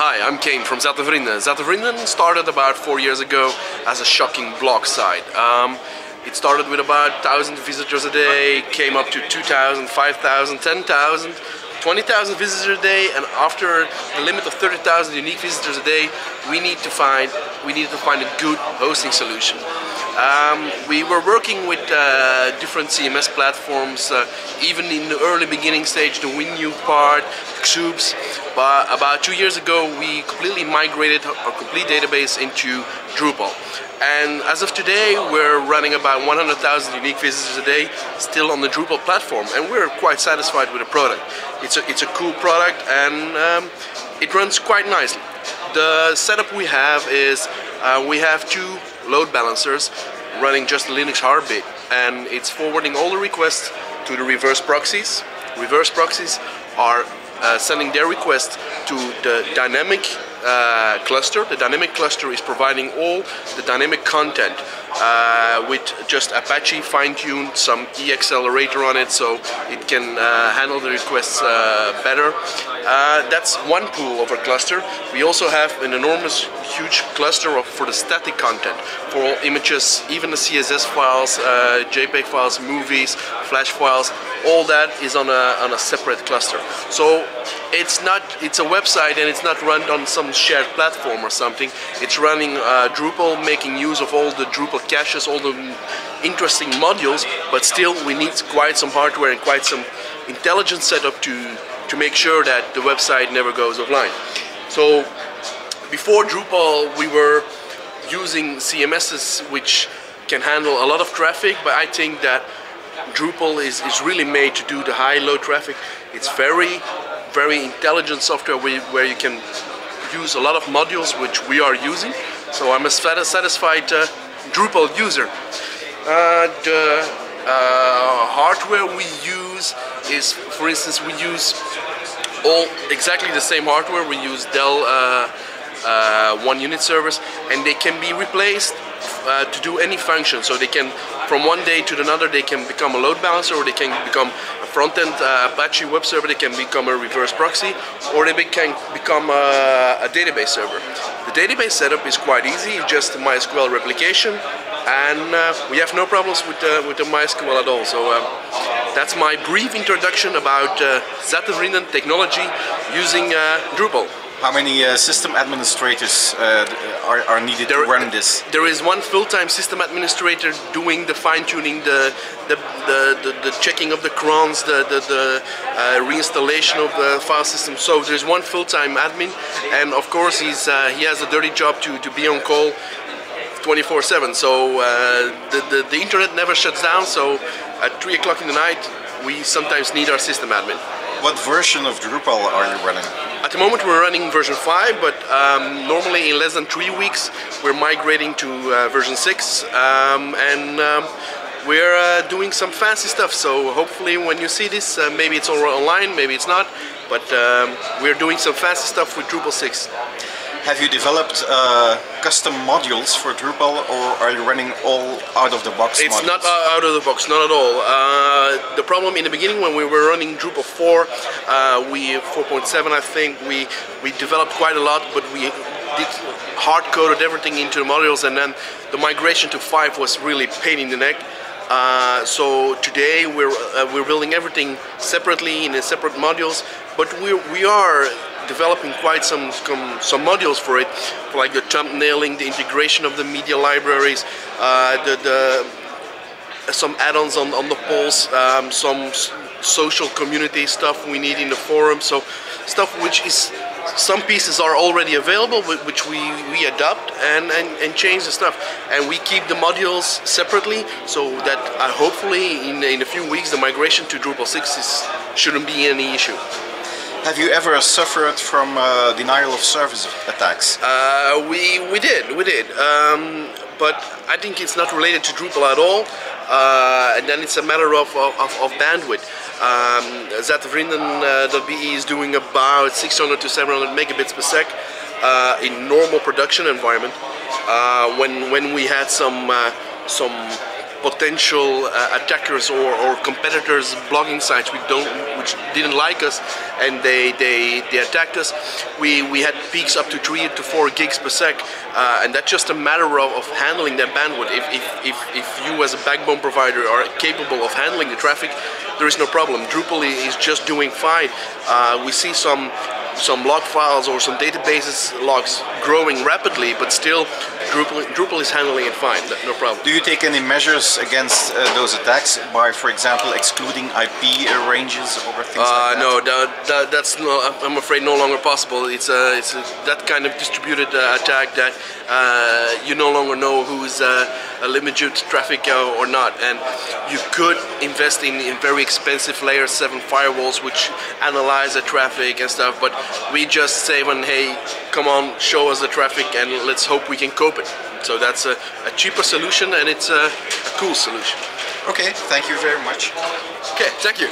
Hi, I'm Cain from Zattevrienden. Zattevrienden started about 4 years ago as a shocking blog site. It started with about 1,000 visitors a day, came up to 2,000, 5,000, 10,000, 20,000 visitors a day, and after the limit of 30,000 unique visitors a day, we needed to find a good hosting solution. We were working with different CMS platforms, even in the early beginning stage, the WinU part, Xoops. But about 2 years ago, we completely migrated our complete database into Drupal. And as of today, we're running about 100,000 unique visitors a day, still on the Drupal platform, and we're quite satisfied with the product. It's a cool product, and it runs quite nicely. The setup we have is we have two load balancers running just Linux Heartbeat, and it's forwarding all the requests to the reverse proxies. Reverse proxies are sending their request to the dynamic cluster. The dynamic cluster is providing all the dynamic content with just Apache fine-tuned, some e-accelerator on it, so it can handle the requests better. That's one pool of our cluster. We also have an enormous, huge cluster for the static content, for all images, even the CSS files, JPEG files, movies, Flash files. All that is on a separate cluster. So it's a website, and it's not run on some shared platform or something. It's running Drupal, making use of all the Drupal caches, all the interesting modules, but still we need quite some hardware and quite some intelligent setup to make sure that the website never goes offline. So before Drupal, we were using CMSs which can handle a lot of traffic, but I think that Drupal is really made to do the high-low traffic. It's very intelligent software where you can use a lot of modules, which we are using. So I'm a satisfied Drupal user. The hardware we use is, for instance, we use exactly the same hardware. We use Dell 1-unit servers, and they can be replaced to do any function. So they can, from one day to another, they can become a load balancer, or they can become a front-end Apache web server, they can become a reverse proxy, or they can become a database server. The database setup is quite easy, just MySQL replication, and we have no problems with the MySQL at all. So that's my brief introduction about Zattevrienden technology using Drupal. How many system administrators are needed to run this? There is one full-time system administrator doing the fine-tuning, the checking of the crons, the reinstallation of the file system. So there's one full-time admin, and of course he has a dirty job to be on call 24/7. So the internet never shuts down. So at 3 o'clock in the night, we sometimes need our system admin. What version of Drupal are you running? At the moment we're running version 5, but normally in less than 3 weeks we're migrating to version 6, and we're doing some fancy stuff. So hopefully when you see this, maybe it's already online, maybe it's not, but we're doing some fancy stuff with Drupal 6. Have you developed custom modules for Drupal, or are you running all out-of-the-box modules? It's not out of the box, not at all. The problem in the beginning, when we were running Drupal 4, 4.7 I think, we developed quite a lot, but we did hard-coded everything into the modules, and then the migration to 5 was really a pain in the neck. So today we're building everything separately in separate modules, but we are developing quite some modules for it, like the thumbnailing, the integration of the media libraries, some add-ons on the polls, some social community stuff we need in the forum. So stuff which is, some pieces are already available, which we adopt and change the stuff, and we keep the modules separately, so that hopefully in a few weeks the migration to Drupal 6 shouldn't be any issue. Have you ever suffered from denial of service attacks? We did, but I think it's not related to Drupal at all, and then it's a matter of bandwidth. Zattevrienden.be is doing about 600 to 700 megabits per sec in normal production environment. When we had some potential attackers or competitors blogging sites, we which didn't like us, and they attacked us. We had peaks up to 3 to 4 gigs per sec, and that's just a matter of handling that bandwidth. If you as a backbone provider are capable of handling the traffic, there is no problem. Drupal is just doing fine. We see some log files or some databases logs growing rapidly, but still Drupal is handling it fine, no problem. Do you take any measures against those attacks by, for example, excluding IP ranges or things like that? No, that's I'm afraid no longer possible. It's that kind of distributed attack that you no longer know who's a limited traffic or not, and you could invest in very expensive layer 7 firewalls which analyze the traffic and stuff, but we just say, hey, come on, show us the traffic and let's hope we can cope it. So that's a cheaper solution, and it's a cool solution. Okay, thank you very much. Okay, thank you.